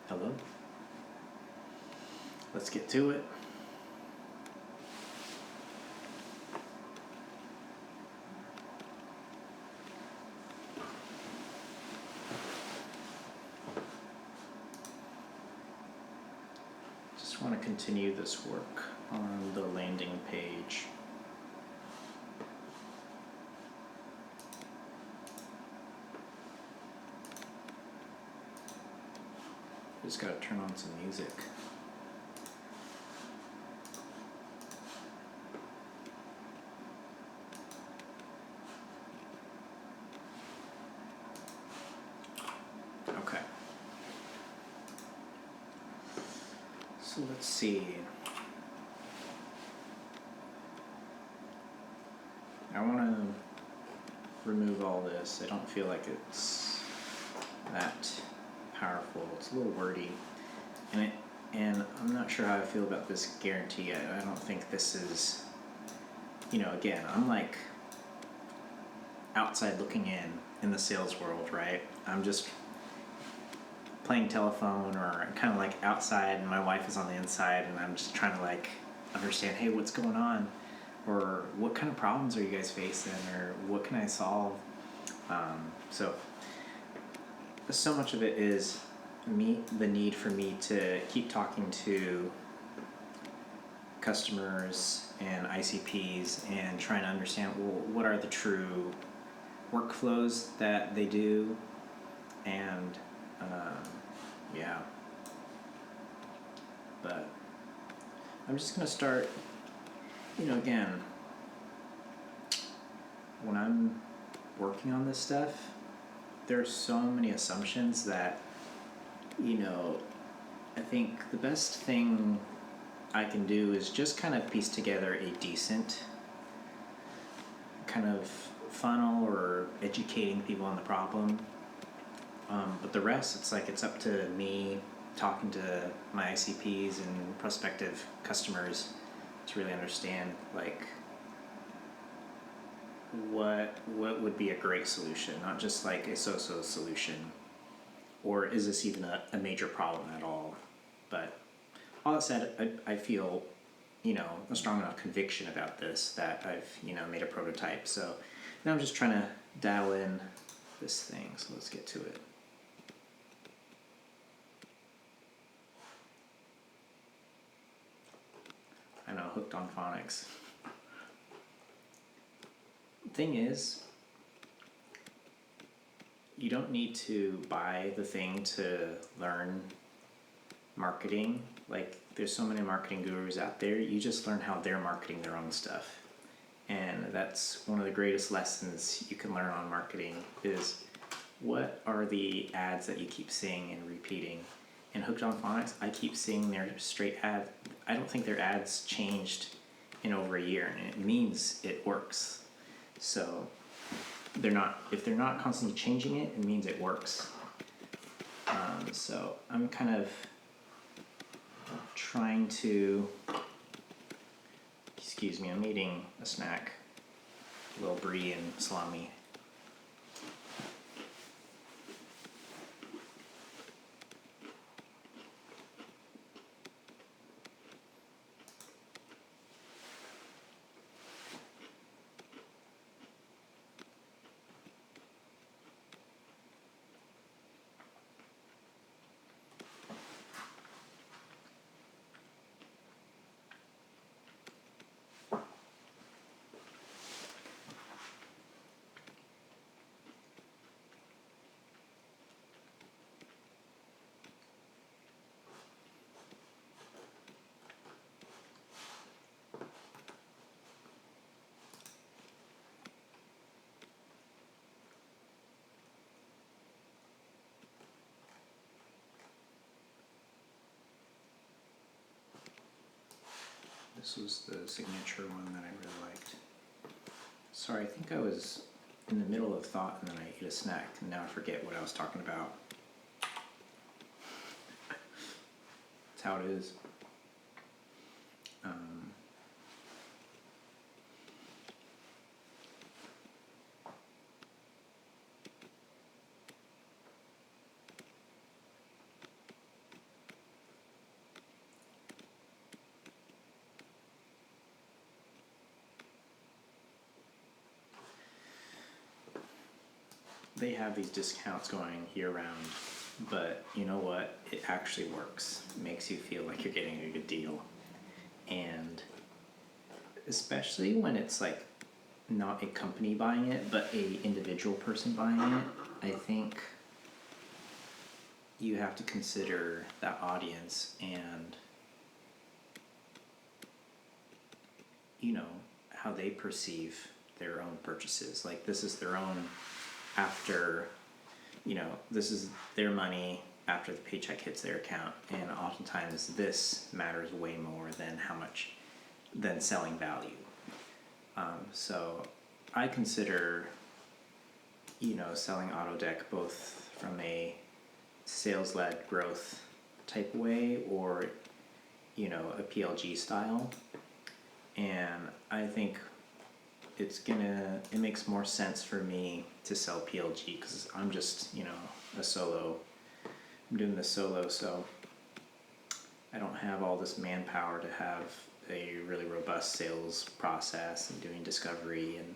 Hello. Let's get to it. Just want to continue this work on the landing page. Just gotta turn on some music. Okay. So let's see. I want to remove all this. I don't feel like it's that powerful. It's a little wordy, and I'm not sure how I feel about this guarantee. I don't think this is, again, I'm like outside looking in the sales world, right? I'm just playing telephone, or I'm kind of like outside and my wife is on the inside, and I'm just trying to like understand, hey, what's going on, or what kind of problems are you guys facing, or what can I solve? So much of it is the need for me to keep talking to customers and ICPs and trying to understand, well, what are the true workflows that they do, and yeah. But I'm just gonna start, again, when I'm working on this stuff, there are so many assumptions that, I think the best thing I can do is just kind of piece together a decent kind of funnel or educating people on the problem. But the rest, it's up to me talking to my ICPs and prospective customers to really understand, like, what would be a great solution, not just like a so-so solution, or is this even a major problem at all. But all that said, I feel, a strong enough conviction about this that I've, made a prototype. So now I'm just trying to dial in this thing. So let's get to it. I know, hooked on phonics. Thing is, you don't need to buy the thing to learn marketing. Like, there's so many marketing gurus out there. You just learn how they're marketing their own stuff. And that's one of the greatest lessons you can learn on marketing, is what are the ads that you keep seeing and repeating. And Hooked on Phonics, I keep seeing their straight ad. I don't think their ads changed in over a year, and it means it works. So if they're not constantly changing it, it means it works. So I'm kind of trying to, excuse me, I'm eating a snack, a little brie and salami. This was the signature one that I really liked. Sorry, I think I was in the middle of thought and then I ate a snack, and now I forget what I was talking about. That's how it is. they have these discounts going year round, but you know what? It actually works. It makes you feel like you're getting a good deal. And especially when it's like not a company buying it, but a individual person buying it, I think you have to consider that audience and, you know, how they perceive their own purchases. Like, this is their own after, you know, this is their money after the paycheck hits their account, and oftentimes this matters way more than how much, than selling value. So I consider, you know, selling AutoDeck both from a sales-led growth type way or, you know, a PLG style. And I think it makes more sense for me to sell PLG because I'm just, you know, I'm doing this solo, so I don't have all this manpower to have a really robust sales process and doing discovery and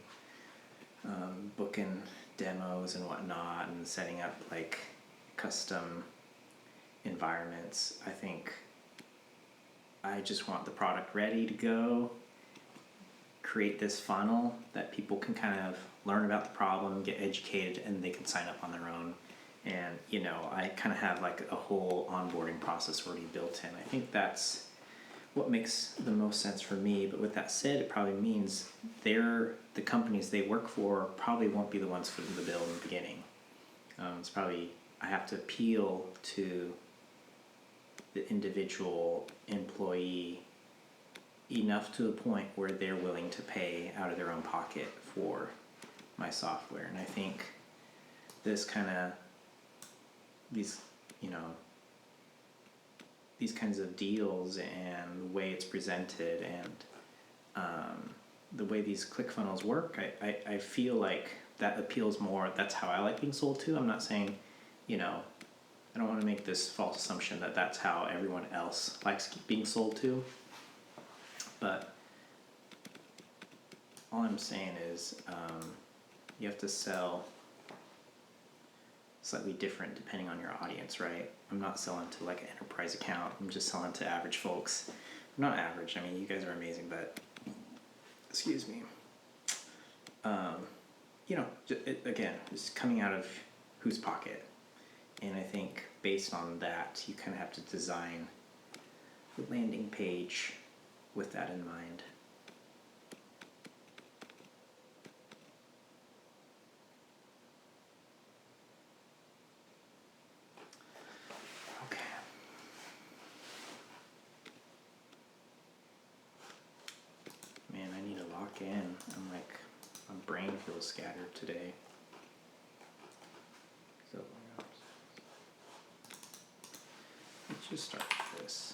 booking demos and whatnot and setting up like custom environments. I think I just want the product ready to go, create this funnel that people can kind of learn about the problem, get educated, and they can sign up on their own. And, you know, I kind of have like a whole onboarding process already built in. I think that's what makes the most sense for me. But with that said, it probably means the companies they work for probably won't be the ones footing the bill in the beginning. It's probably, I have to appeal to the individual employee enough to a point where they're willing to pay out of their own pocket for my software. And I think this kind of, these, you know, these kinds of deals and the way it's presented and the way these ClickFunnels work, I feel like that appeals more. That's how I like being sold to. I'm not saying, you know, I don't want to make this false assumption that that's how everyone else likes being sold to. But all I'm saying is you have to sell slightly different depending on your audience, right? I'm not selling to like an enterprise account. I'm just selling to average folks. I'm not average. I mean, you guys are amazing, but excuse me. You know, again, it's coming out of whose pocket. And I think based on that, you kind of have to design the landing page with that in mind. Okay. Man, I need to lock in. I'm like, my brain feels scattered today. So let's just start with this.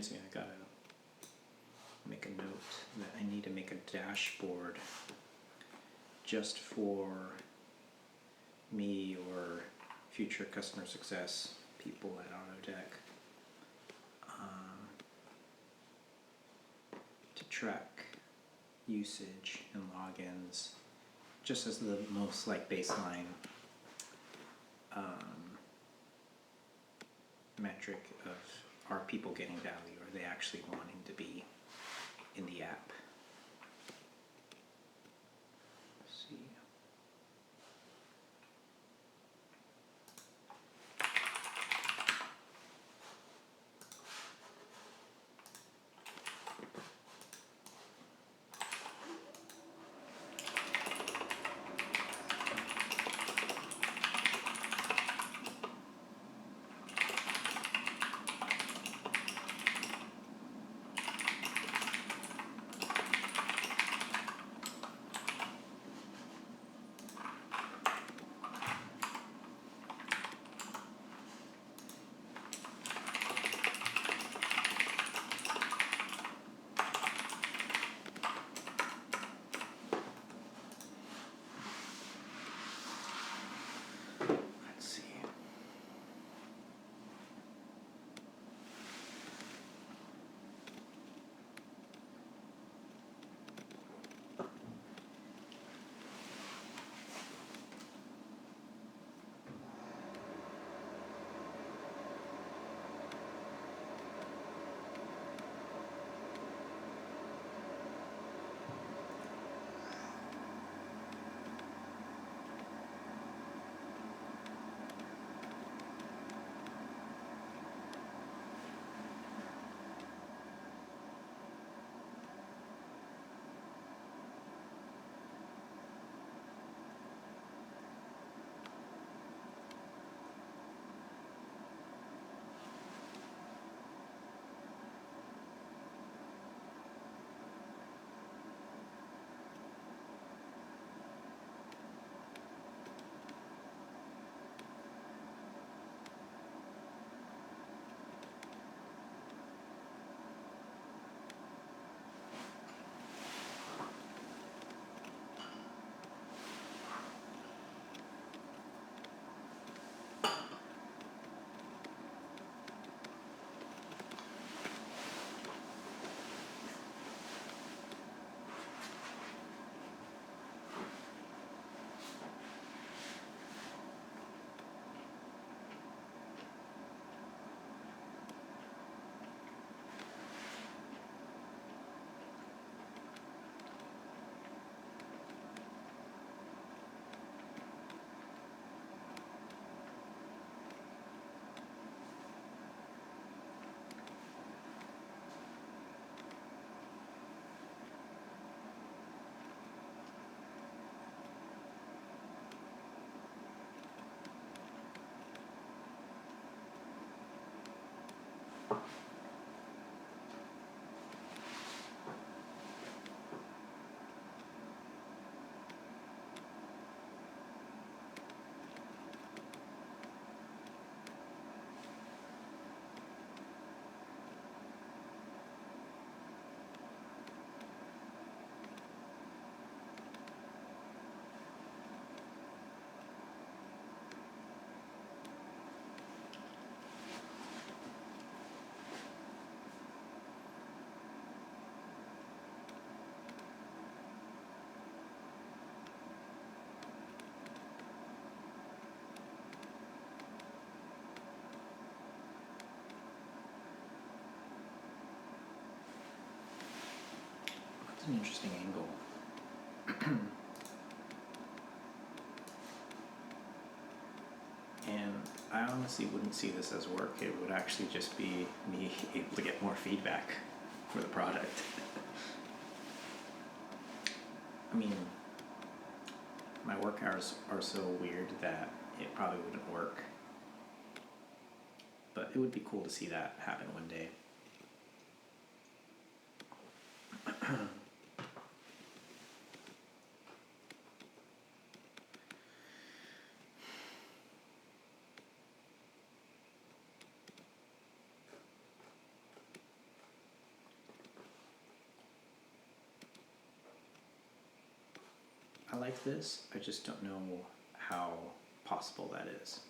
reminds me, I gotta make a note that I need to make a dashboard just for me or future customer success people at AutoDeck, to track usage and logins, just as the most like baseline metric of, are people getting value? Are they actually wanting to be in the app? Let's see. Let's see. That's an interesting angle. And I honestly wouldn't see this as work. It would actually just be me able to get more feedback for the product. I mean, my work hours are so weird that it probably wouldn't work. But it would be cool to see that happen one day. I like this, I just don't know how possible that is.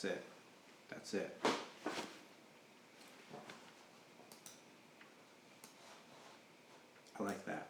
That's it. That's it. I like that.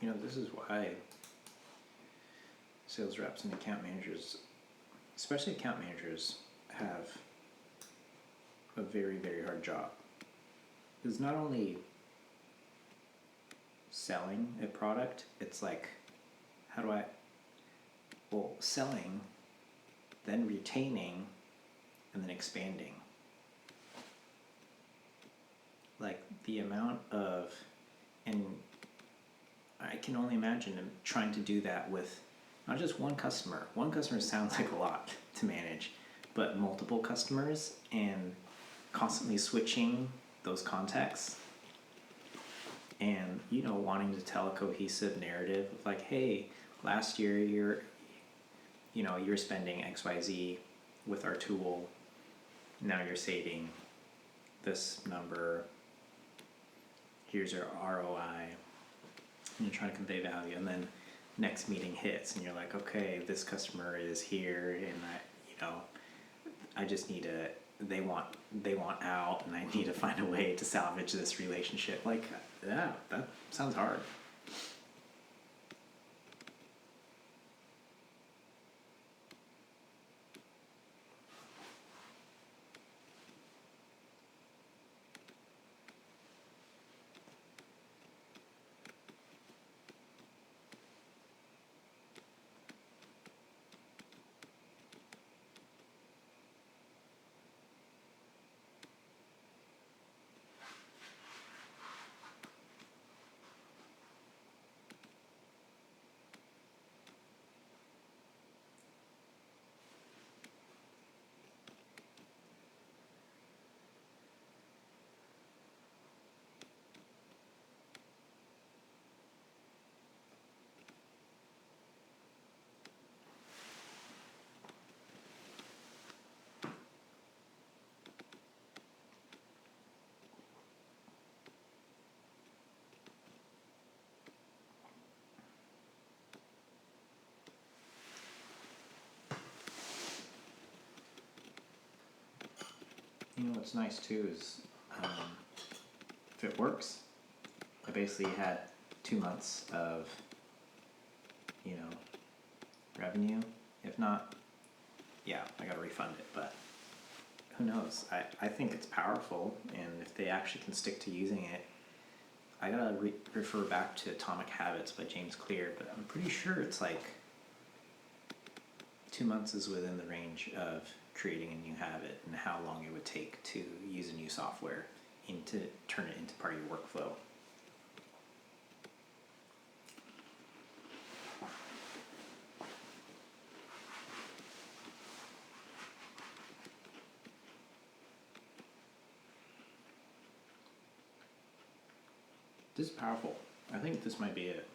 You know, this is why sales reps and account managers, especially account managers, have a very, very hard job. It's not only selling a product, it's like, how do I, well, selling, then retaining, and then expanding. Like the amount of, and I can only imagine them trying to do that with not just one customer. One customer sounds like a lot to manage, but multiple customers, and constantly switching those contexts and, you know, wanting to tell a cohesive narrative of like, hey, last year you're spending XYZ with our tool, now you're saving this number, here's your ROI, and you're trying to convey value, and then next meeting hits and you're like, okay, this customer is here and I just need to, they want out and I need to find a way to salvage this relationship. Like, yeah, that sounds hard. You know what's nice too is if it works, I basically had 2 months of, you know, revenue. If not, yeah, I gotta refund it, but who knows? I think it's powerful, and if they actually can stick to using it, I gotta refer back to Atomic Habits by James Clear, but I'm pretty sure it's like 2 months is within the range of creating a new habit and how long it would take to use a new software and to turn it into part of your workflow. This is powerful. I think this might be it.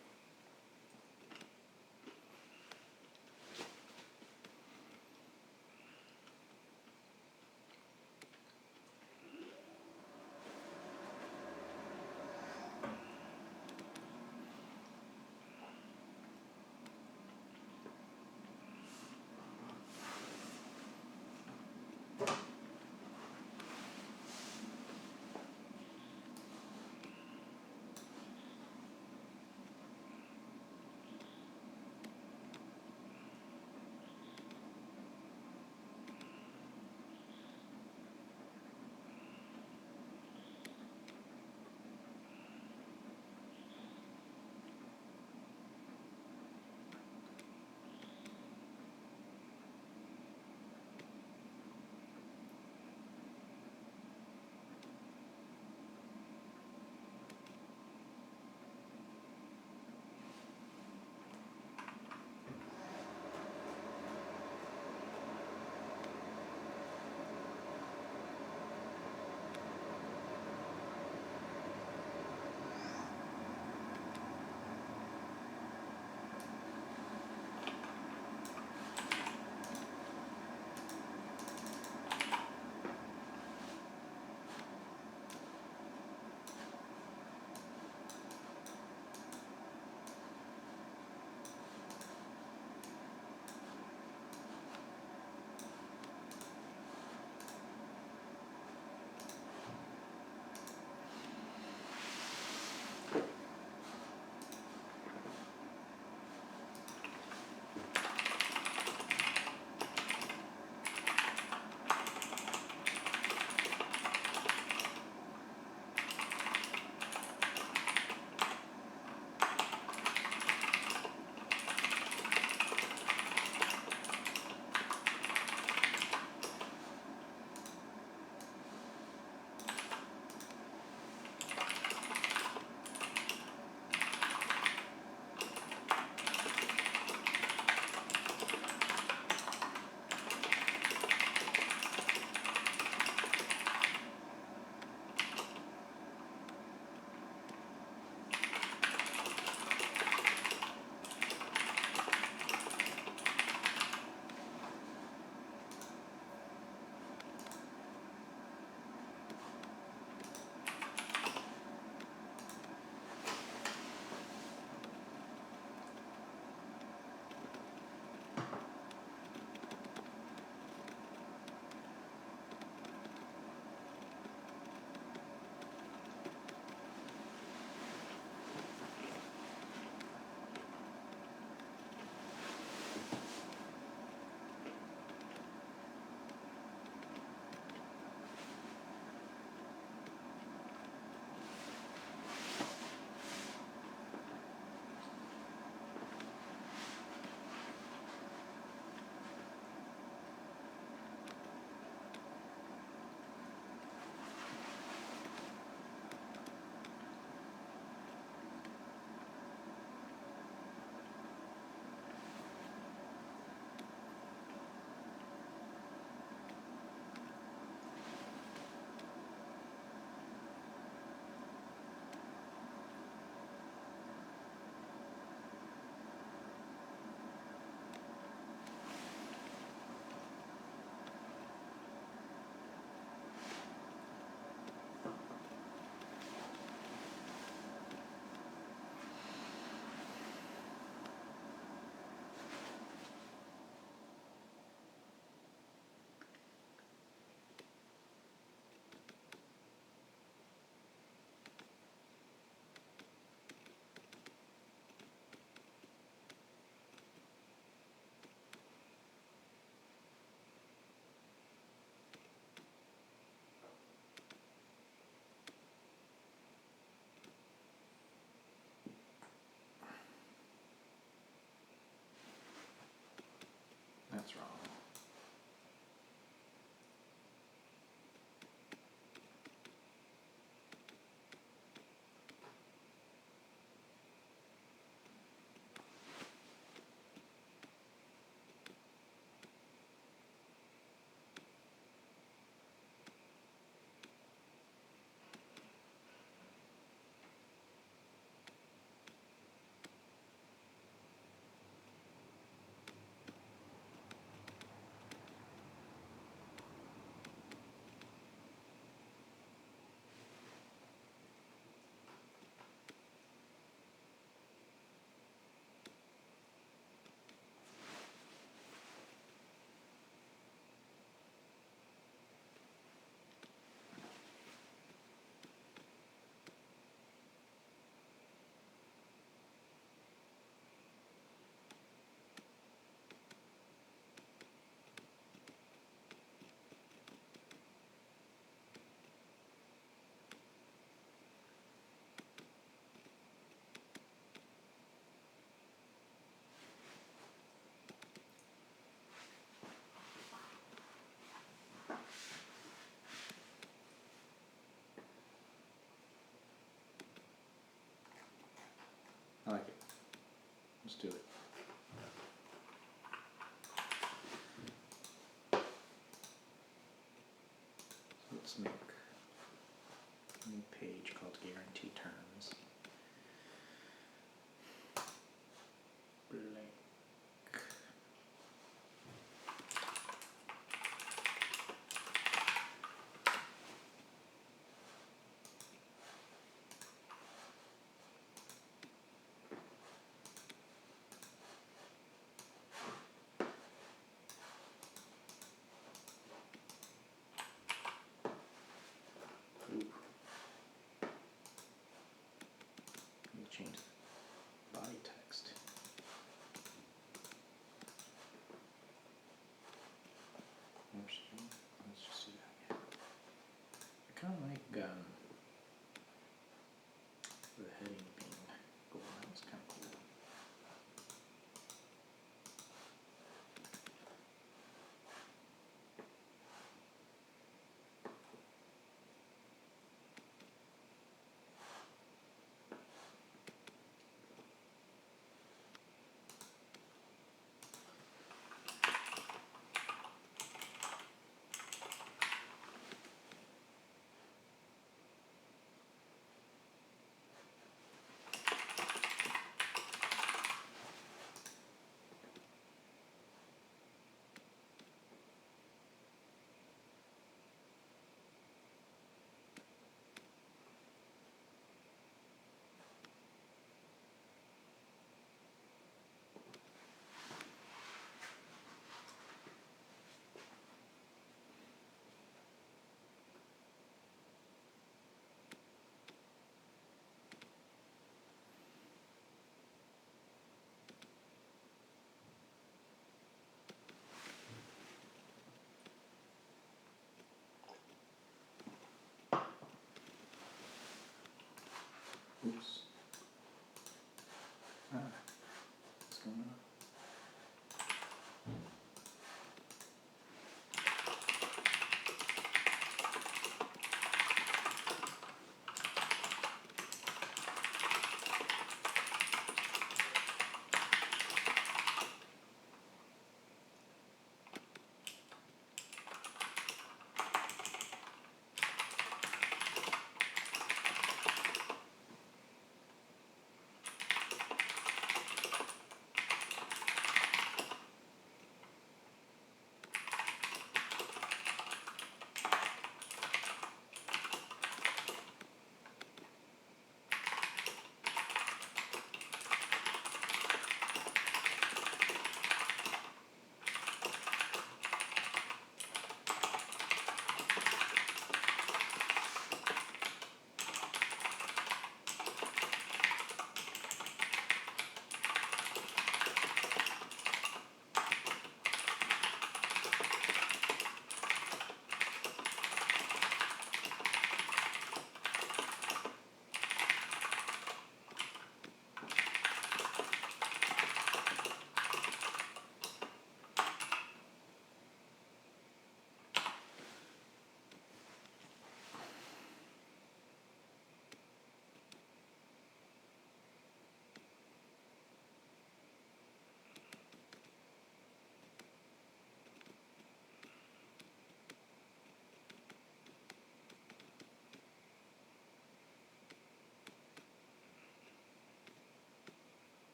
Let's do it. Let's make a new page called Guarantee Terms. Blank. Ooh. Let me change the body text. Let's just do that. I kind of like the heading being gold. That was kind of cool.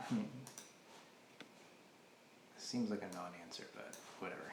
I mean, seems like a non-answer, but whatever.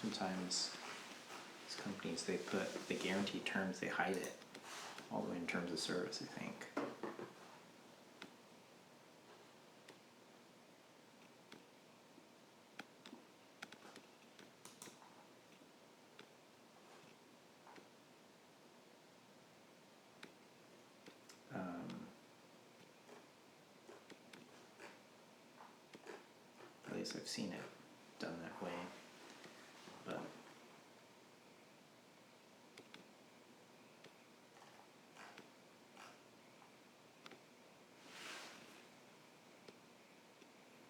oftentimes these companies, they put the guaranteed terms, they hide it all the way in terms of service, I think. At least I've seen it done that way, but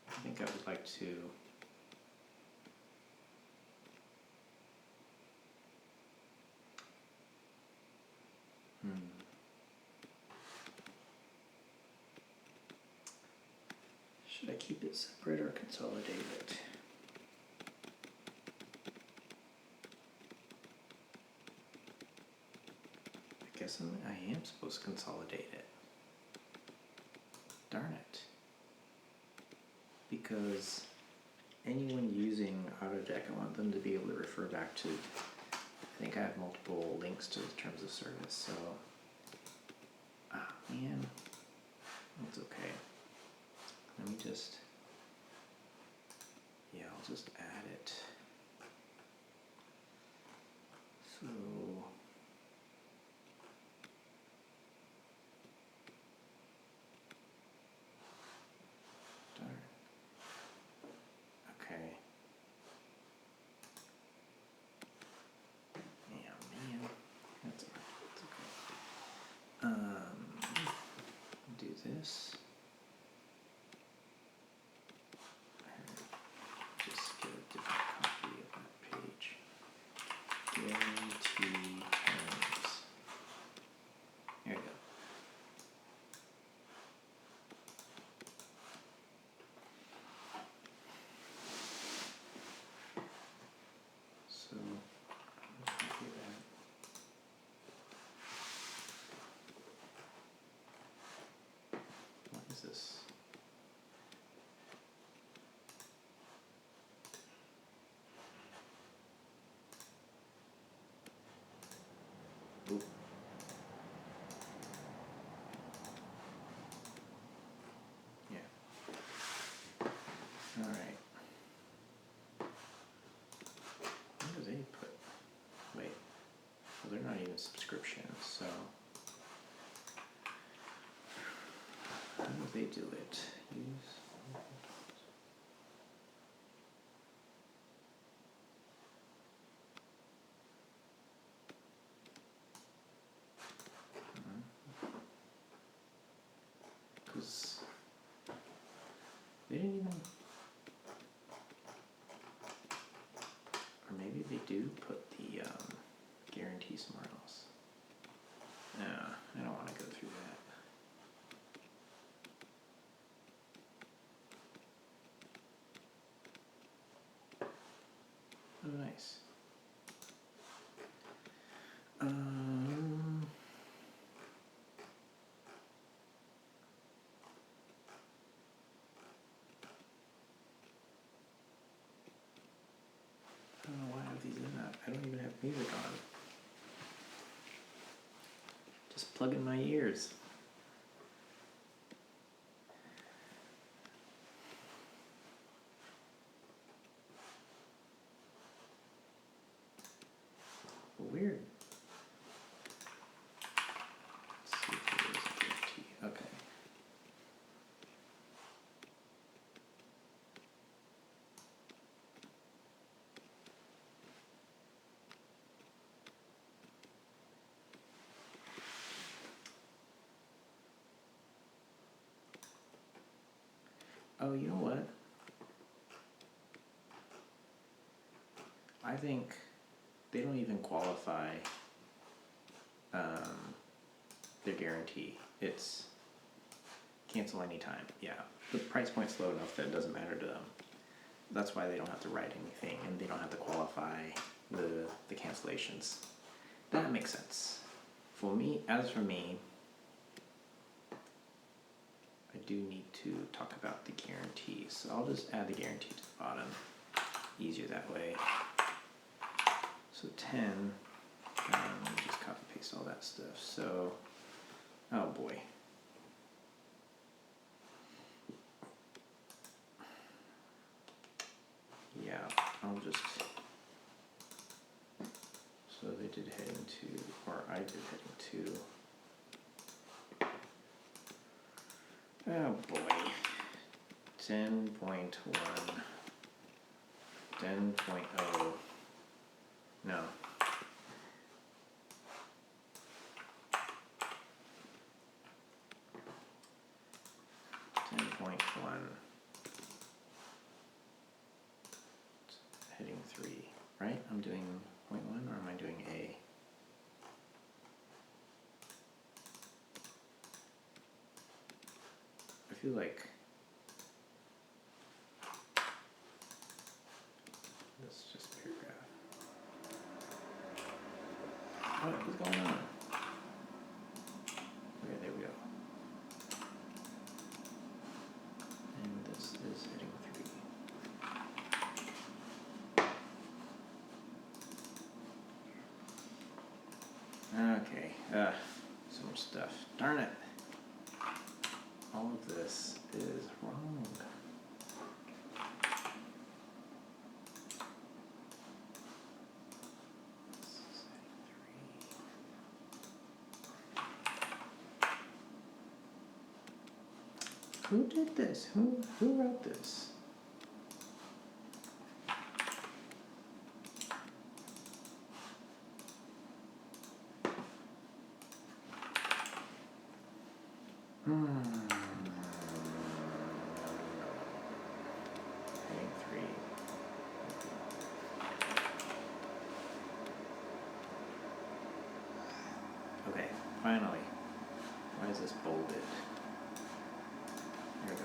I think I would like to should I keep it separate or consolidate it? I guess I am supposed to consolidate it. Darn it. Because anyone using AutoDeck, I want them to be able to refer back to, I think I have multiple links to the terms of service, so, man, that's okay. Let me just, yeah, I'll just add it. So, darn. Okay. Yeah, man, that's okay. Do this. Just get a different copy of that page. Guarantee terms. There you go. So, copy that. What is this? Oop. Yeah. All right. What do they put? Wait. Well, they're not even subscriptions, so how do they do it? Use. Because they didn't even, or maybe they do put the guarantee somewhere else. No, I don't want to go through that. Oh, nice. I don't know why I have these in that. I don't even have music on. Just plug in my ears. Weird. Let's see if there is a guarantee. Okay. Oh, you know what? I think they don't even qualify their guarantee. It's cancel anytime. Yeah, the price point's low enough that it doesn't matter to them. That's why they don't have to write anything, and they don't have to qualify the cancellations. That makes sense. For me, for me, I do need to talk about the guarantees. So I'll just add the guarantee to the bottom. Easier that way. So 10, just copy paste all that stuff. So, oh boy. Yeah, I'll just, so they did heading 2, or I did heading 2. Oh boy. 10.1, 10.0, no. 10.1, heading 3, right? I'm doing point 1, or am I doing A? I feel like this is just paragraph. What is going on? Okay, there we go. And this is heading 3. Okay, so much stuff. Darn it. All of this is wrong. Who did this? Who wrote this? Heading 3. Okay, finally. Why is this bolded? There we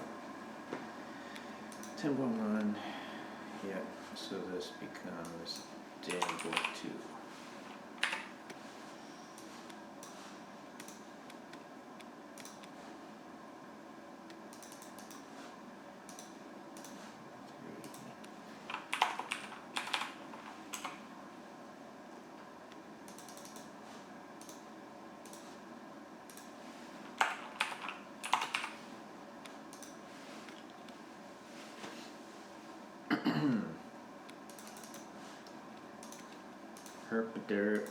go. 10.1. Yeah, so this becomes 10.2. Herp-a-derp.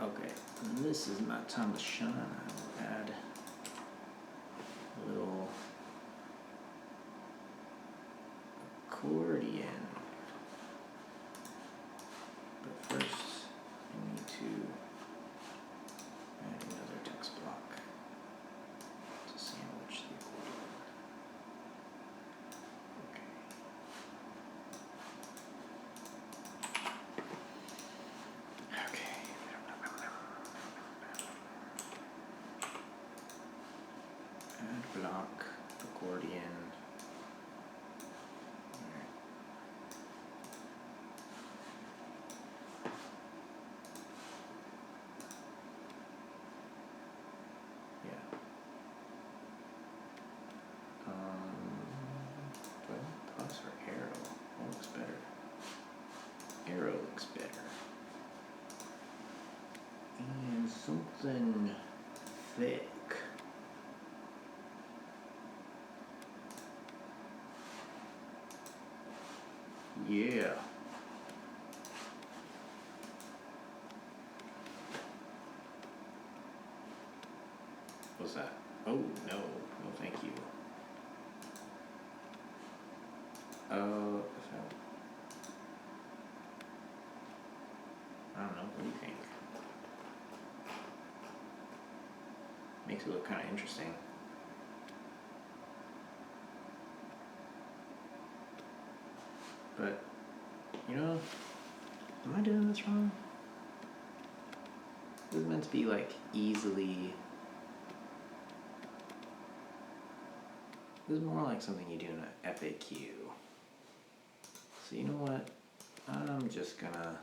Okay, and this is my time to shine. I will add a little accordion. But first, I need to add another text block to sandwich the accordion. Okay. Okay. Add block, accordion. Plus or arrow? What looks better? Arrow looks better. And something thick. Yeah. What's that? Oh, no. No, thank you. I don't know. What do you think? Makes it look kind of interesting. But, you know, am I doing this wrong? This is meant to be like easily. This is more like something you do in an FAQ. So you know what? I'm just gonna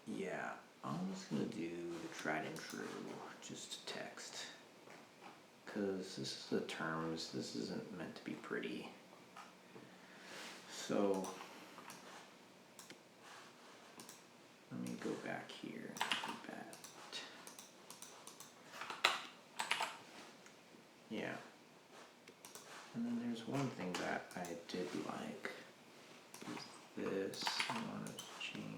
Yeah, I'm just gonna do the tried and true, just text. Because this is the terms, this isn't meant to be pretty. So, let me go back here and do that. Yeah. And then there's one thing that I did like. Is this, I want to change.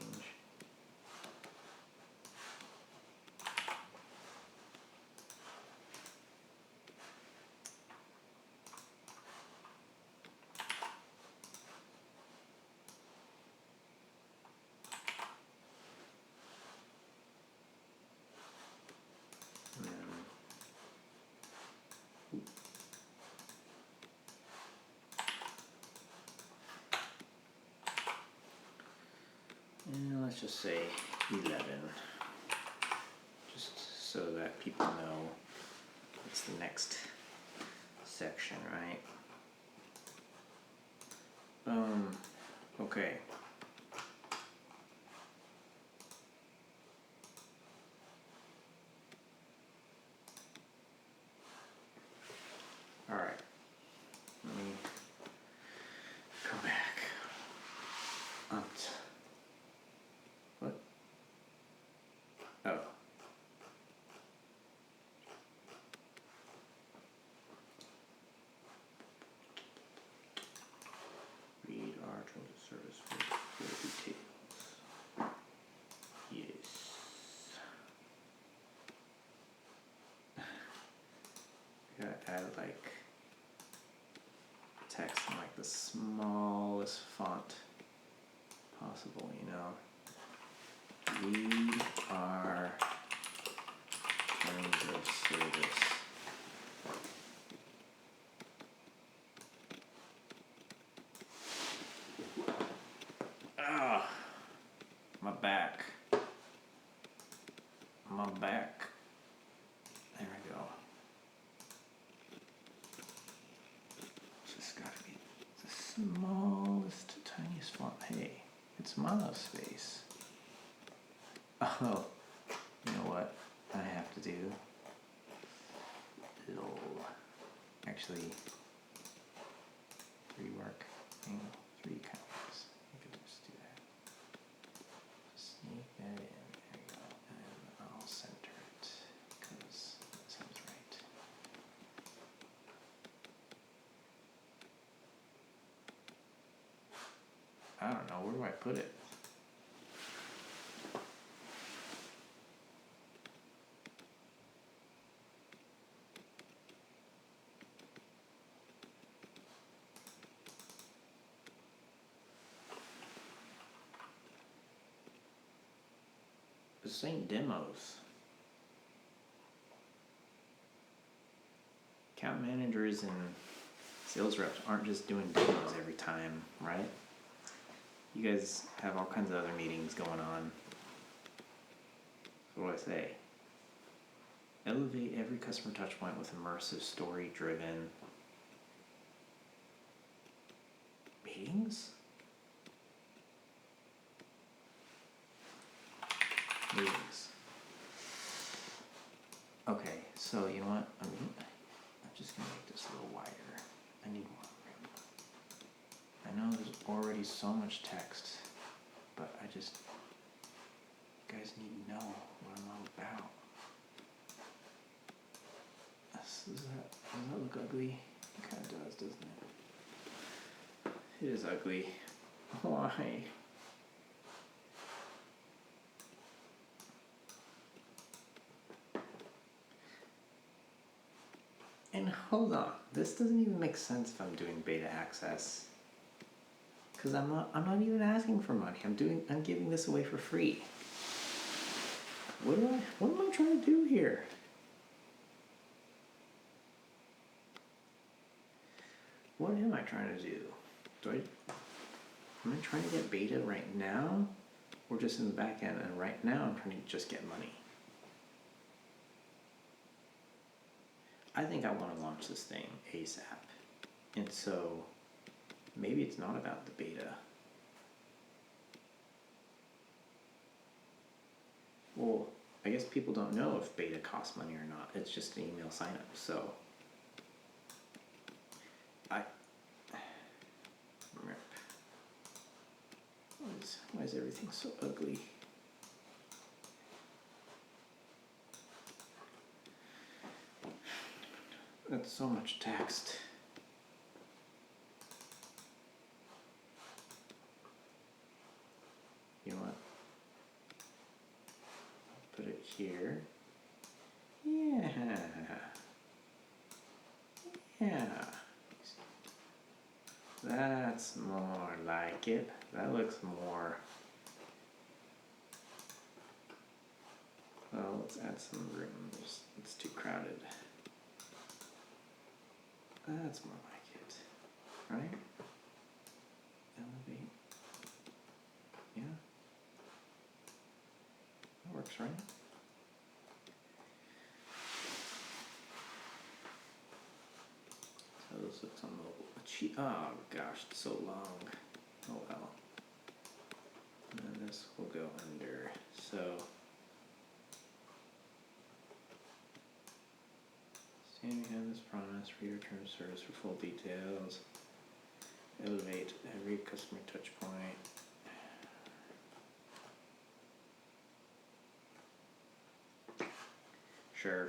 And then, and let's just say 11, just so that people know it's the next section, right? Okay. All right. Let me go back. What? Oh. Read our terms of service for details. Yes. I gotta add like text in like the smallest font possible, you know. Read our terms of service. Ah, my back. My back. There we go. Just gotta be the smallest, tiniest font. Hey, it's monospace. Oh, you know what I have to do? It'll actually rework. Hang on, 3 columns. I could just do that. Sneak that in. There you go. And I'll center it because that sounds right. I don't know. Where do I put it? This ain't demos. Account managers and sales reps aren't just doing demos every time, right? You guys have all kinds of other meetings going on. So what do I say? Elevate every customer touchpoint with immersive, story-driven meetings? Meetings. Okay, so you know what? I'm just gonna make this a little wider. I need more room. I know there's already so much text, but you guys need to know what I'm all about. Does that look ugly? It kind of does, doesn't it? It is ugly. Why? And hold on, this doesn't even make sense if I'm doing beta access. Cause I'm not even asking for money. I'm giving this away for free. What am I trying to do here? What am I trying to do? Am I trying to get beta right now? Or just in the back end? And right now I'm trying to just get money. I think I want to launch this thing ASAP. And so maybe it's not about the beta. I guess people don't know if beta costs money or not. It's just an email sign up. So why is everything so ugly? That's so much text. You know what? I'll put it here. Yeah. Yeah. That's more like it. That looks more. Well, let's add some room. It's too crowded. That's more like it. Right? Elevate. Yeah. That works, right? So this looks on mobile. Oh gosh, it's so long. Oh well. And then this will go under. So standing behind this promise, return service for full details. Elevate every customer touch point. Sure.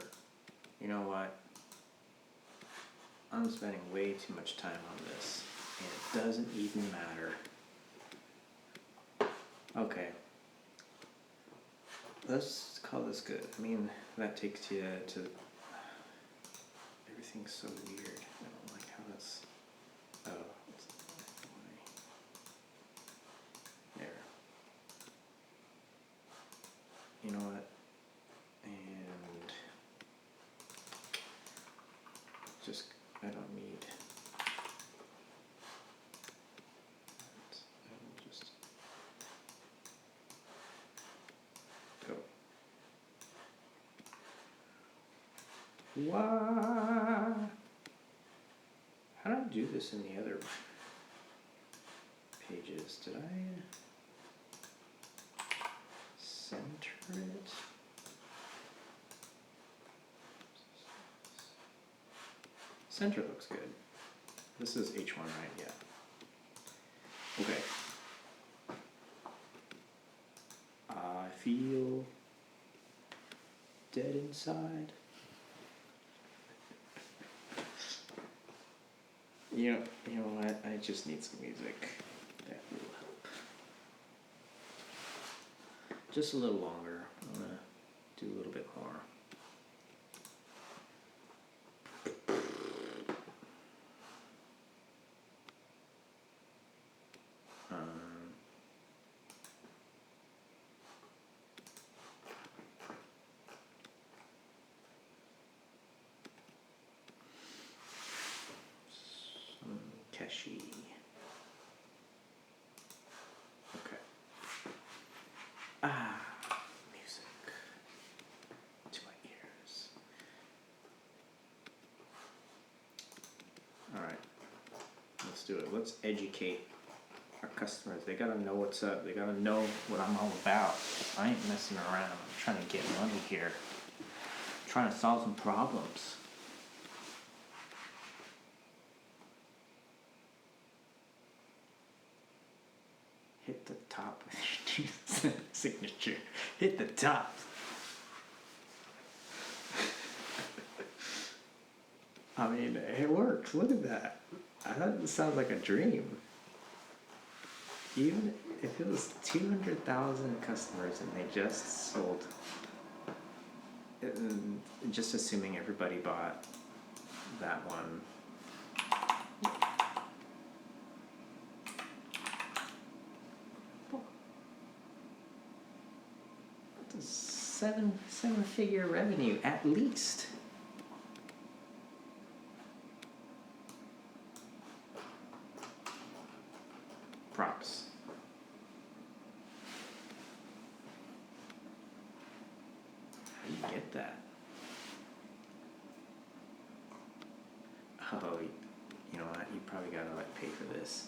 You know what? I'm spending way too much time on this, and it doesn't even matter. Okay. Let's call this good. I mean, that takes you to... Everything's so weird. I don't like how that's... Oh, it's there. You know what? And just, I don't need... I will just go. Why? How did I do this in the other pages? Did I center it? Center looks good. This is H1, right? Yeah. Okay. I feel dead inside. You know what? I just need some music. That will help. Just a little longer. I'm gonna do a little bit more. Keshi. Okay. Music to my ears. All right, let's do it. Let's educate our customers. They gotta know what's up. They gotta know what I'm all about. I ain't messing around. I'm trying to get money here. I'm trying to solve some problems. Hit the top with your signature. Hit the top. I mean, it works. Look at that. I thought this sounds like a dream. Even if it was 200,000 customers and they just sold, just assuming everybody bought that one. Seven-figure revenue at least. Props. How do you get that? Oh, you know what? You probably gotta pay for this.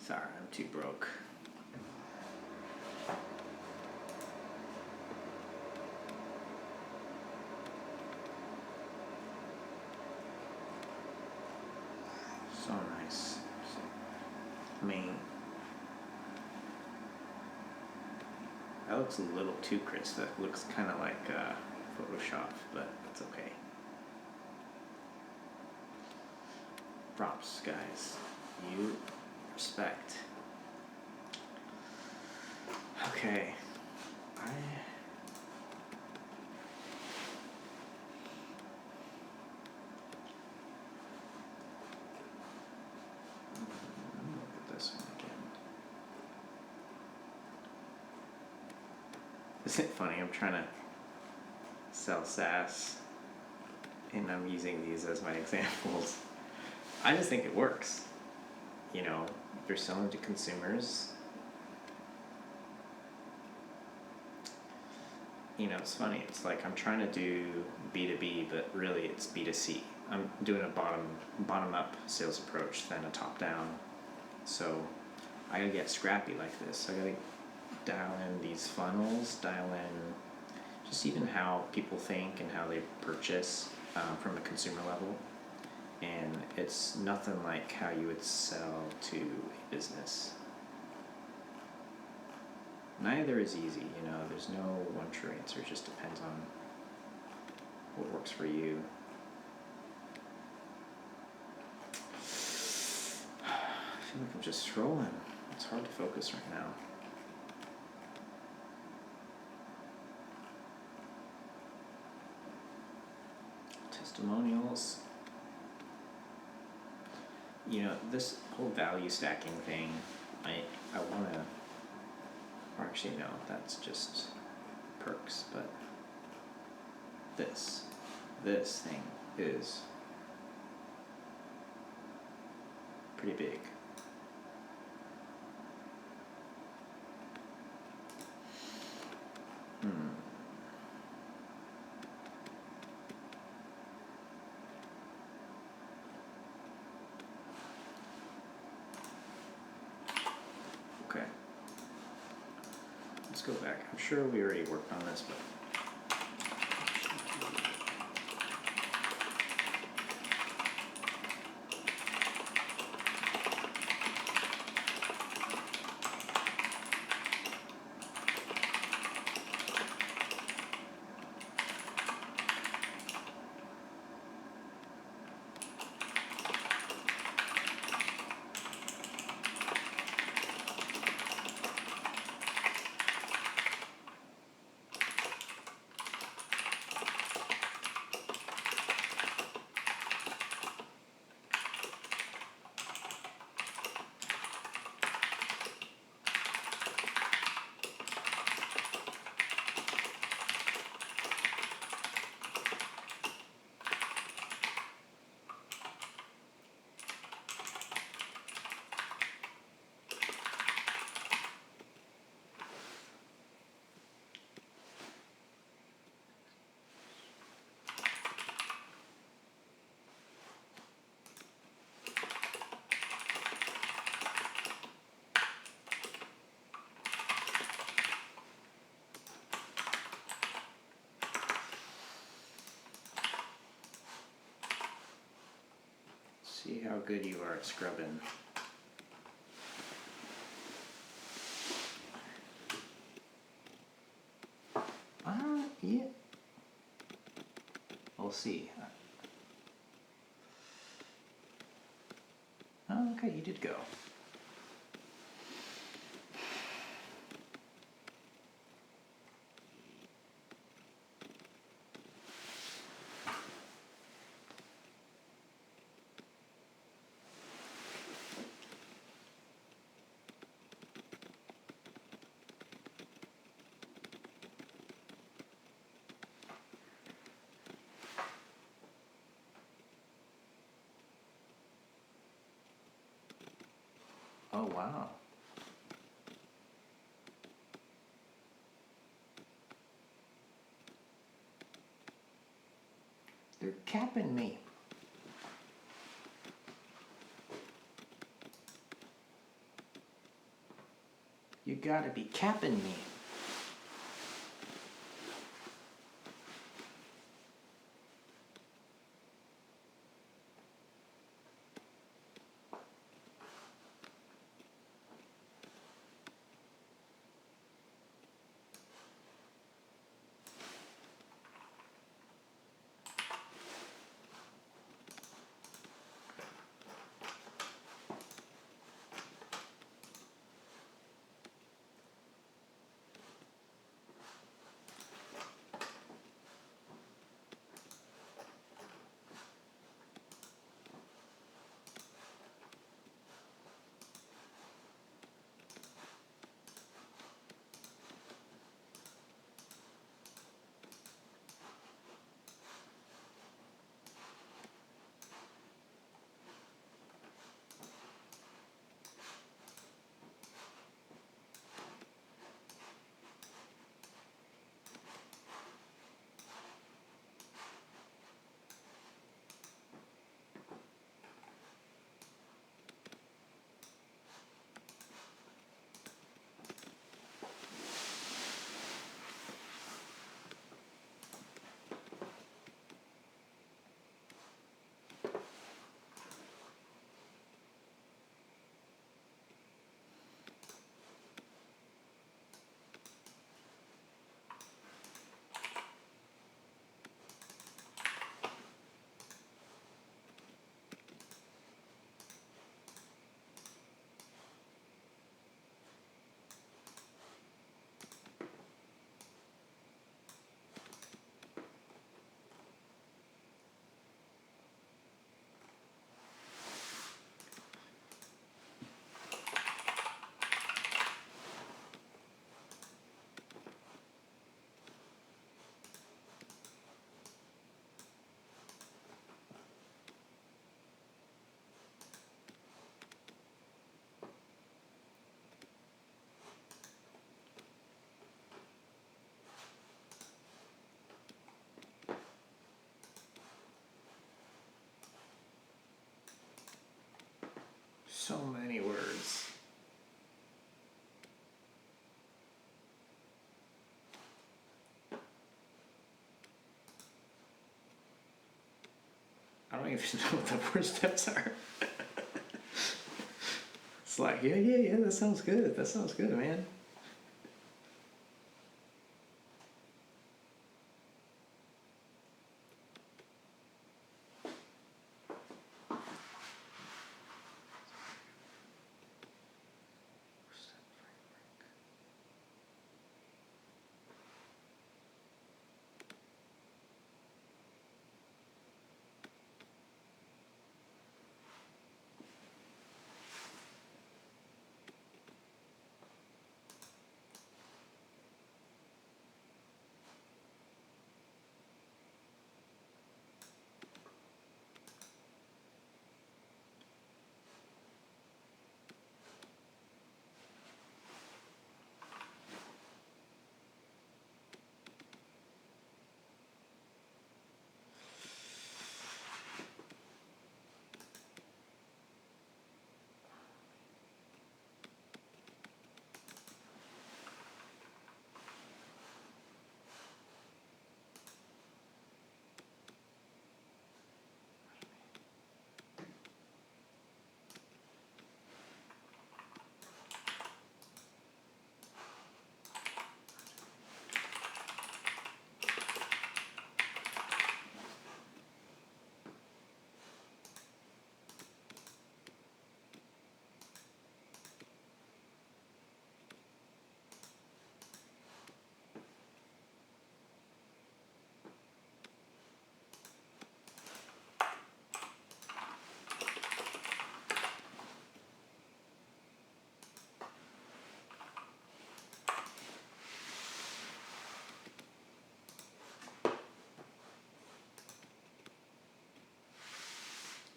Sorry, I'm too broke. That looks a little too crisp. That looks kind of like Photoshop, but it's okay. Props, guys. You respect. Okay. Look at this one again. Isn't it funny? I'm trying to sell SaaS and I'm using these as my examples. I just think it works. You know, if you're selling to consumers, you know, it's funny. It's like I'm trying to do B2B, but really it's B2C. I'm doing a bottom up sales approach than a top down. So I gotta get scrappy like this. I gotta dial in these funnels, dial in just even how people think and how they purchase from a consumer level. And it's nothing like how you would sell to a business. Neither is easy, you know, there's no one true answer, it just depends on what works for you. I feel like I'm just scrolling. It's hard to focus right now. Testimonials. You know, this whole value stacking thing, I want to, or actually no, that's just perks, but this thing is pretty big. Okay. Let's go back. I'm sure we already worked on this, but see how good you are at scrubbing. Yeah. We'll see. Oh, okay, you did go. Oh, wow. They're capping me. You gotta be capping me. So many words. I don't even know what the first steps are. It's like, yeah, that sounds good. That sounds good, man.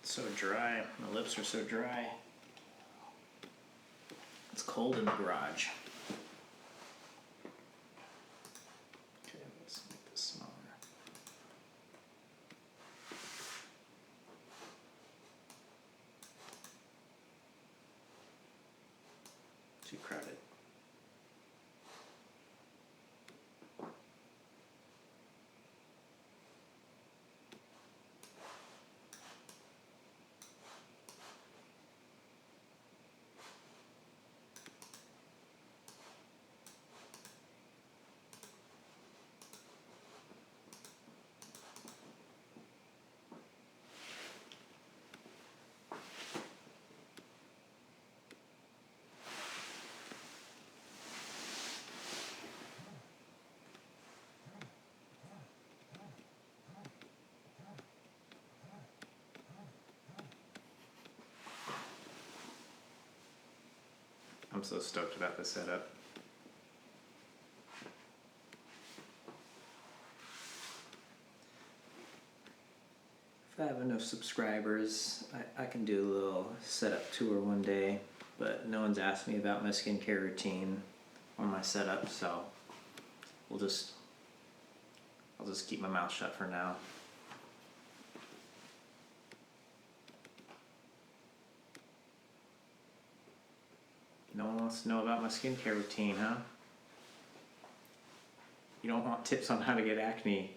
So dry. My lips are so dry. It's cold in the garage. Okay, let's make this smaller. Too crowded. I'm so stoked about this setup. If I have enough subscribers, I can do a little setup tour one day, but no one's asked me about my skincare routine or my setup, so I'll just keep my mouth shut for now. No one wants to know about my skincare routine, huh? You don't want tips on how to get acne.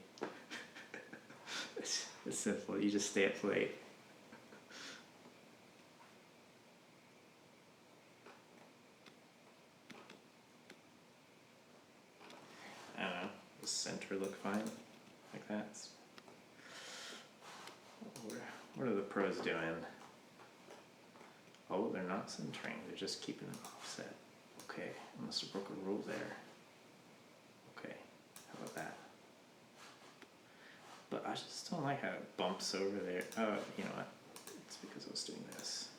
It's simple, you just stay up late. I don't know, does center look fine? Like that? What are the pros doing? Oh, they're not centering, they're just keeping it offset. Okay, I must have broke a rule there. Okay, how about that? But I just don't like how it bumps over there. Oh, you know what? It's because I was doing this.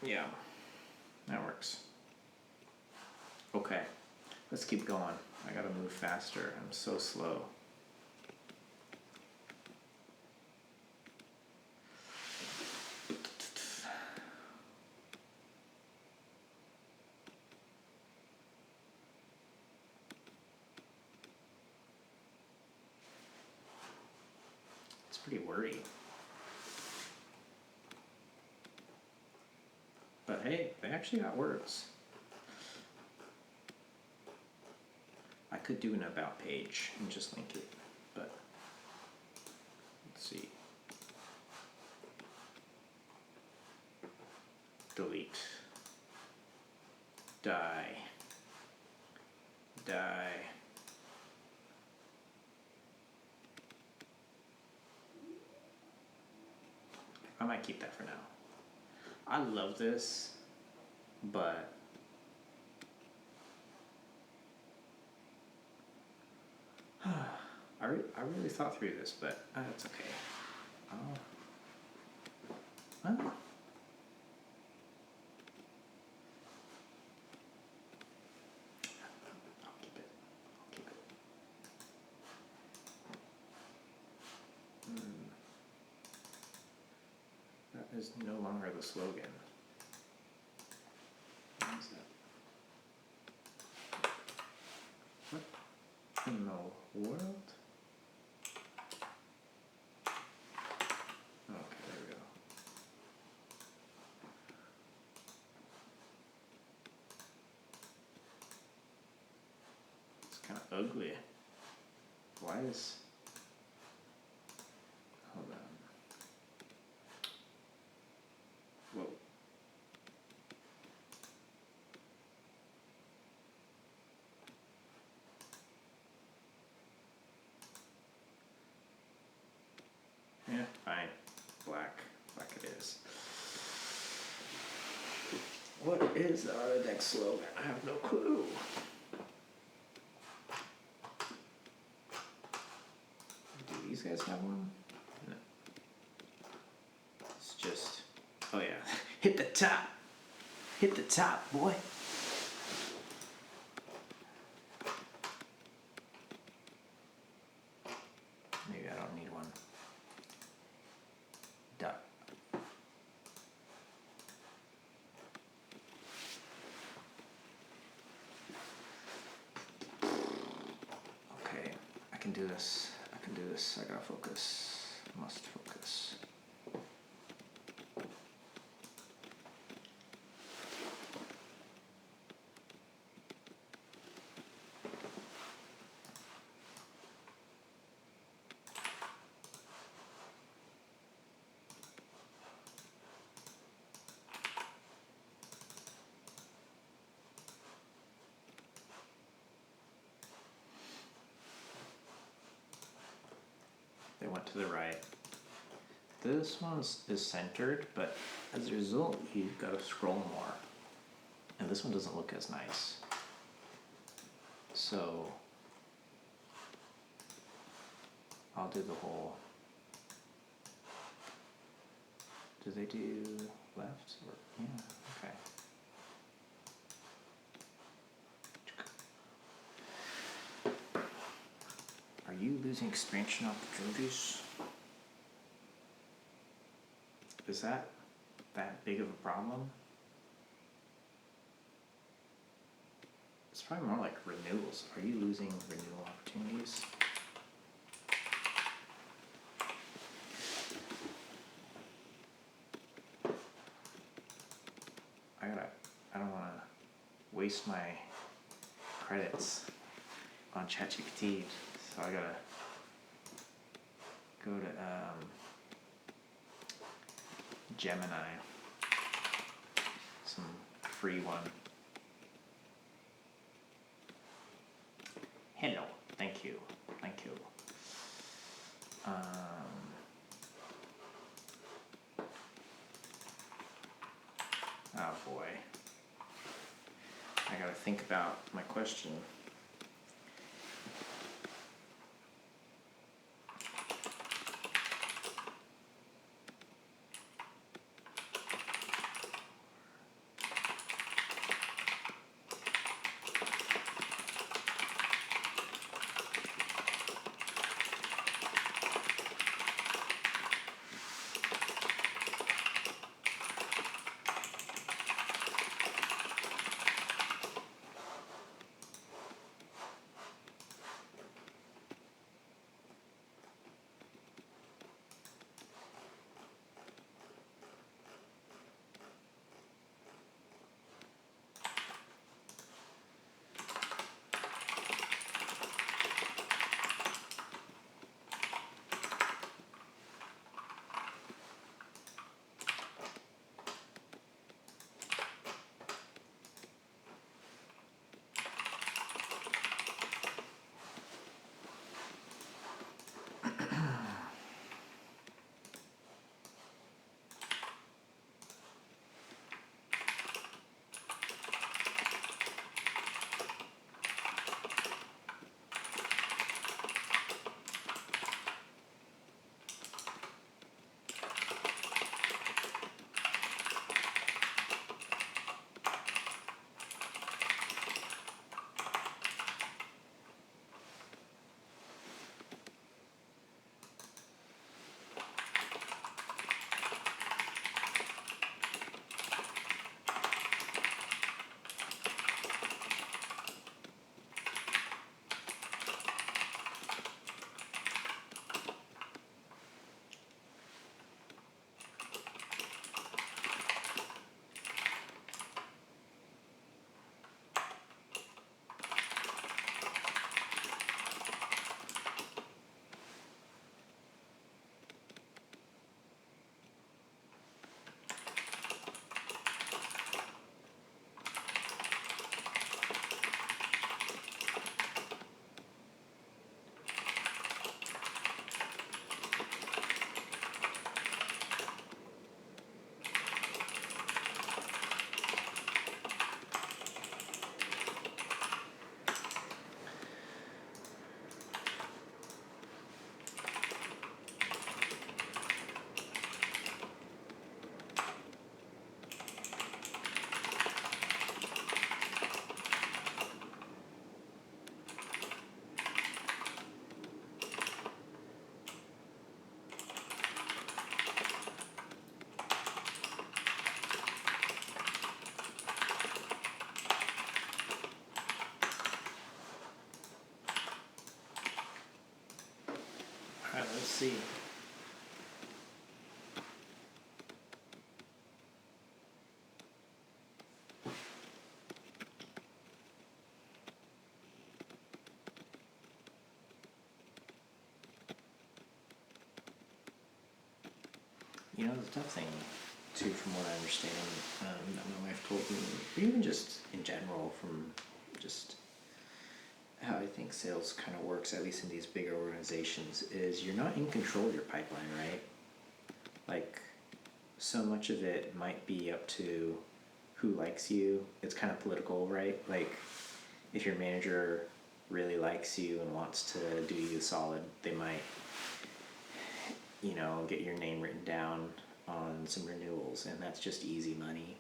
Yeah, that works. Okay, let's keep going. I gotta move faster. I'm so slow. pretty wordy. But hey, they actually got words. I could do an about page and just link it, but let's see. Delete. Die. I might keep that for now. I love this, but I really thought through this, but it's okay. Well, I'll keep it. That is no longer the slogan. What is that? What in the world? Okay, there we go. It's kind of ugly. Why is... Hold on. Whoa. Yeah, fine. Black it is. What is the AutoDeck slogan? I have no clue. Do these guys have one? No. It's just, oh yeah, hit the top. Hit the top, boy. Maybe I don't need one. Duck. Okay, I can do this. I gotta focus. Must focus. They went to the right. This one is centered, but as a result, you've got to scroll more. And this one doesn't look as nice. So I'll do the whole. Do they do left? Or, yeah, okay. Are you losing expansion opportunities? Is that big of a problem? It's probably more like renewals. Are you losing renewal opportunities? I don't want to waste my credits on ChatGPT, so I gotta go to Gemini, some free one. Hello, thank you. Oh boy, I gotta think about my question. see. You know, the tough thing, too, from what I understand, that my wife told me, or even just in general, from just how I think sales kind of works, at least in these bigger organizations, is you're not in control of your pipeline, right? Like, so much of it might be up to who likes you. It's kind of political, right? Like, if your manager really likes you and wants to do you solid, they might, you know, get your name written down on some renewals, and that's just easy money.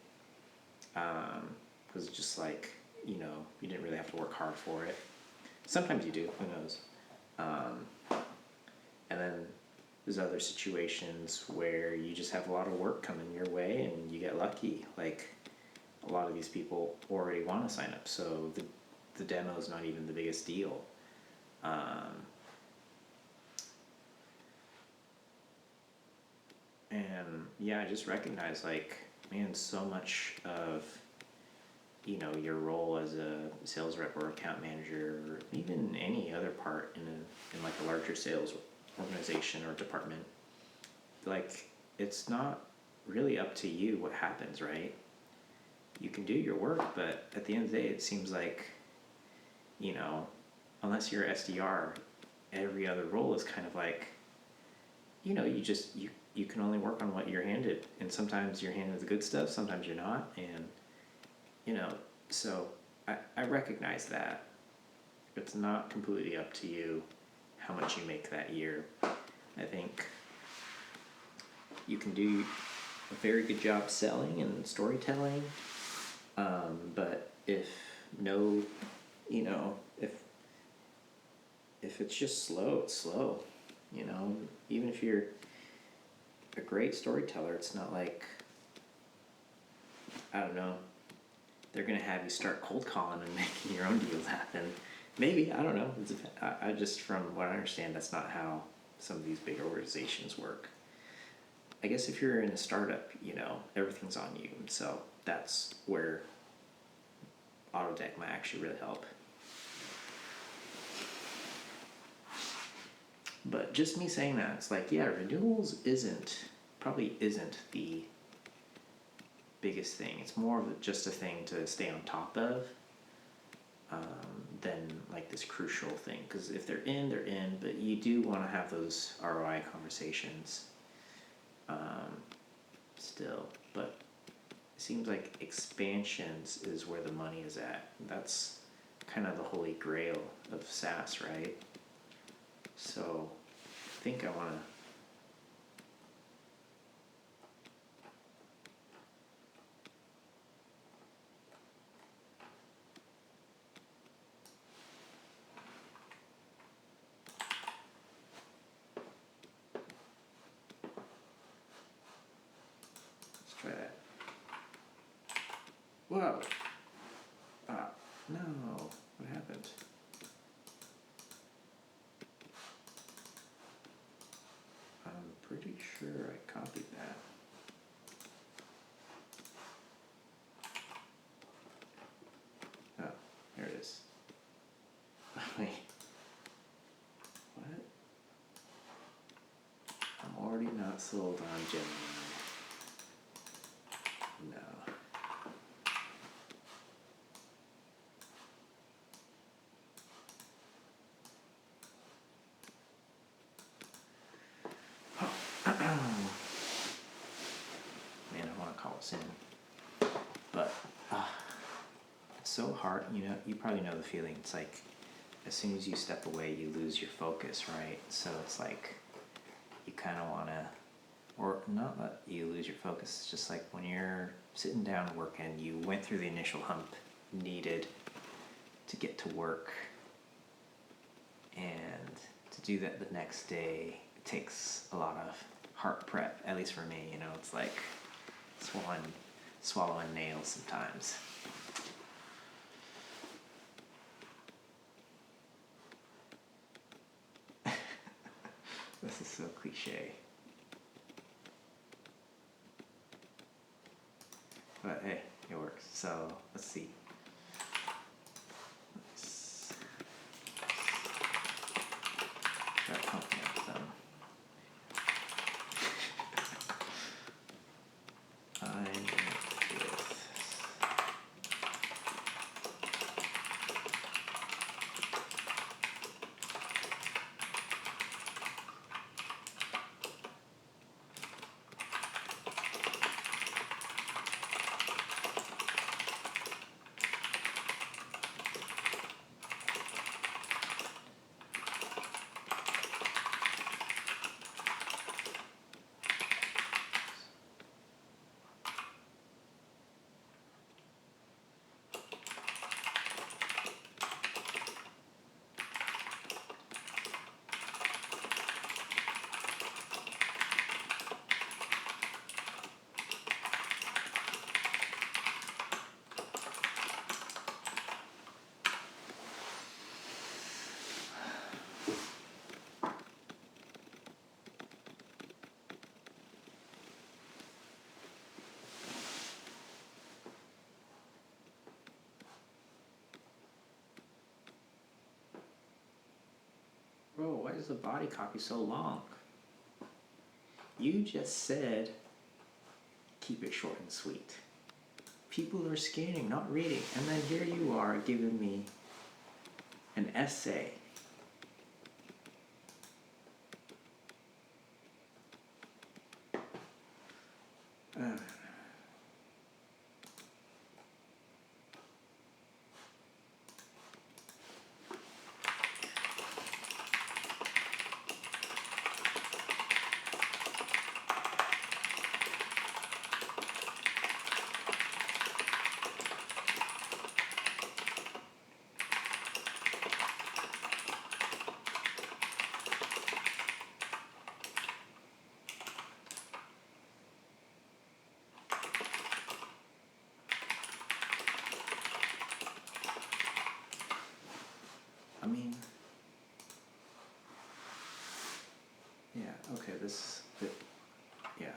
Because it's just like, you know, you didn't really have to work hard for it. Sometimes you do, who knows? And then there's other situations where you just have a lot of work coming your way and you get lucky. Like, a lot of these people already want to sign up, so the demo is not even the biggest deal. And yeah, I just recognize, like, man, so much of, you know, your role as a sales rep or account manager, or even any other part in like a larger sales organization or department, like, it's not really up to you what happens, right? You can do your work, but at the end of the day, it seems like, you know, unless you're SDR, every other role is kind of like, you know, you can only work on what you're handed, and sometimes you're handed the good stuff, sometimes you're not, and, you know, so I recognize that it's not completely up to you how much you make that year. I think you can do a very good job selling and storytelling, but if no, you know, if it's just slow, it's slow. You know, even if you're a great storyteller, it's not like, I don't know, they're gonna have you start cold calling and making your own deals happen. Maybe, I don't know. I just, from what I understand, that's not how some of these big organizations work. I guess if you're in a startup, you know, everything's on you, so that's where AutoDeck might actually really help. But just me saying that, it's like, yeah, renewals probably isn't the biggest thing. It's more of just a thing to stay on top of, than like this crucial thing. Because if they're in, but you do want to have those ROI conversations still. But it seems like expansions is where the money is at. That's kind of the holy grail of SaaS, right? So I think I want to try that. Whoa! No, what happened? I'm pretty sure I copied that. Oh, here it is. Wait. What? I'm already not sold on Gemini. No. Man, I want to call us in. But it's so hard, you know, you probably know the feeling. It's like, as soon as you step away, you lose your focus, right? So it's like, you kind of want to, or not that you lose your focus, it's just like when you're sitting down working, you went through the initial hump needed to get to work, and to do that the next day, it takes a lot of heart prep, at least for me, you know, it's like swallowing nails sometimes. This is so cliche. But hey, it works. So let's see. Start pumping up some. I went with Bro, why is the body copy so long? You just said keep it short and sweet. People are scanning, not reading, and then here you are giving me an essay. I mean, yeah, okay, yeah.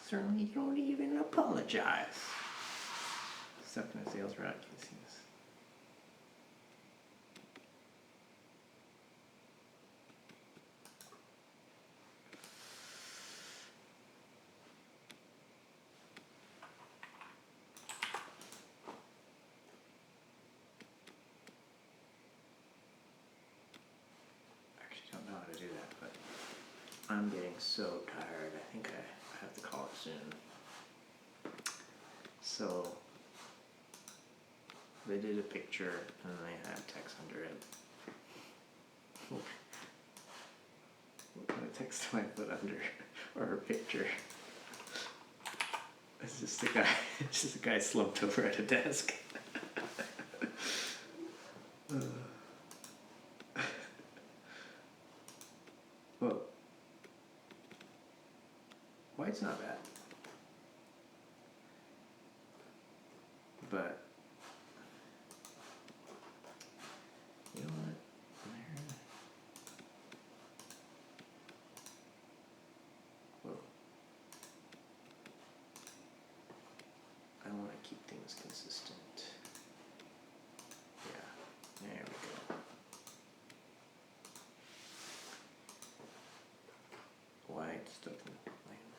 Certainly you don't even apologize. Stuck in a sales rep, can you see this? Actually don't know how to do that, but I'm getting so tired. I think I have to call it soon. So they did a picture and then they had text under it. What kind of text do I put under or a picture? It's just a guy. It's just a guy slumped over at a desk. Well, white's not bad, but you know what? Whoa. I want to keep things consistent. Yeah, there we go. White stuff in the plane.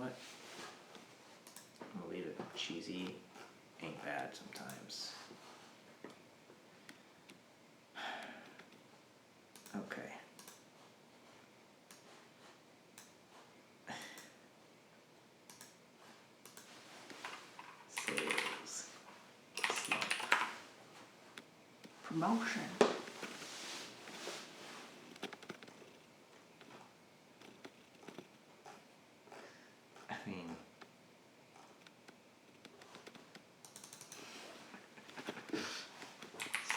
what? I'm gonna leave it cheesy. Ain't bad sometimes. Okay. Sales. Slump. Promotion. I mean,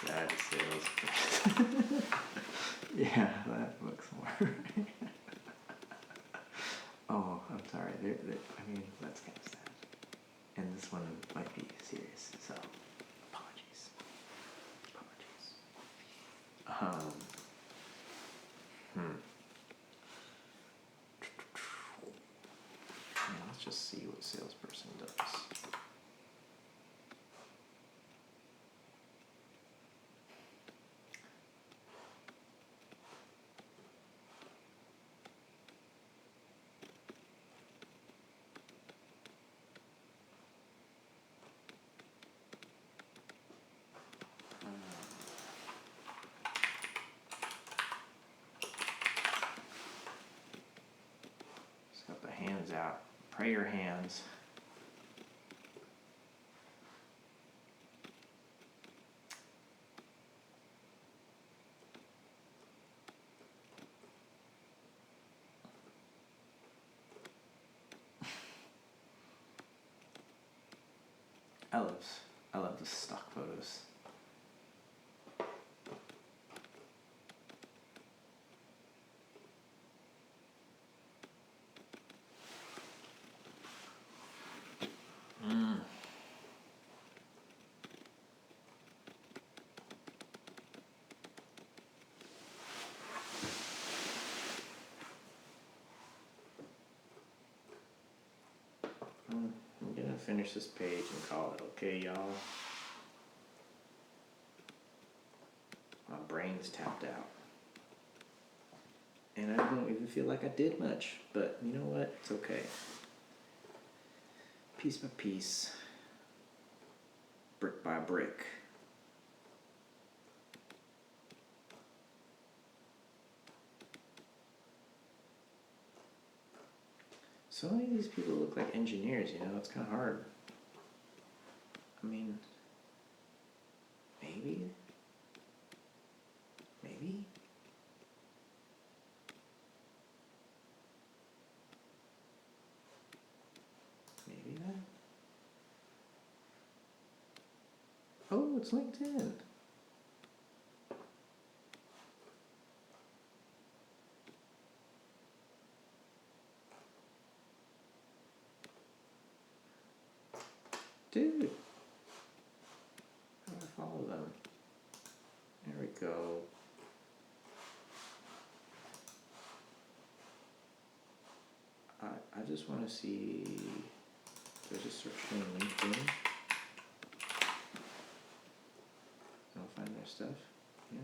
sad sales. Yeah, that looks more. Oh, I'm sorry. I mean, that's kind of sad. And this one might be serious, so apologies. Apologies. Yeah, let's just see what salesperson does. Just got the hands out. Pray your hands. I love the stock photos. I'm gonna finish this page and call it okay, y'all. My brain's tapped out. And I don't even feel like I did much, but you know what? It's okay. Piece by piece, brick by brick. So many of these people look like engineers, you know, it's kind of hard. I mean, maybe? Maybe? Maybe that? Oh, it's LinkedIn. Dude. How do I follow them? There we go. I just want to see. Do I just search on LinkedIn? I'll find their stuff. Yeah.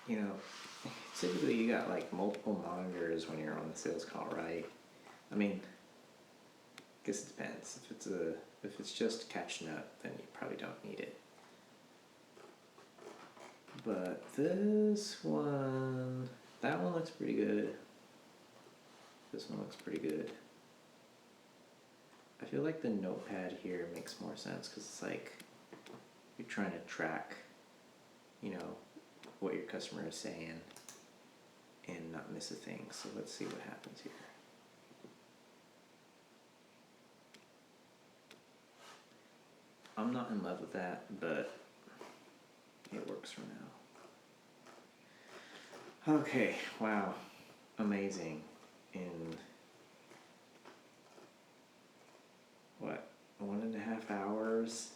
You know, typically you got like multiple monitors when you're on the sales call, right? I mean, I guess it depends. If it's just catching up, then you probably don't need it. But this one, that one looks pretty good. This one looks pretty good. I feel like the notepad here makes more sense because it's like you're trying to track, you know, what your customer is saying. and not miss a thing. So let's see what happens here. I'm not in love with that, but it works for now. Okay, wow, amazing. In what, 1.5 hours,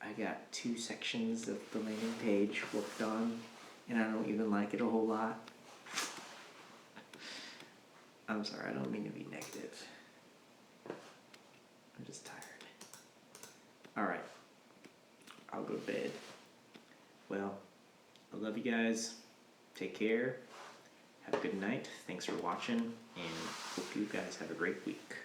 I got 2 sections of the landing page worked on, and I don't even like it a whole lot. I'm sorry, I don't mean to be negative. I'm just tired. Alright, I'll go to bed. Well, I love you guys. Take care. Have a good night. Thanks for watching, and hope you guys have a great week.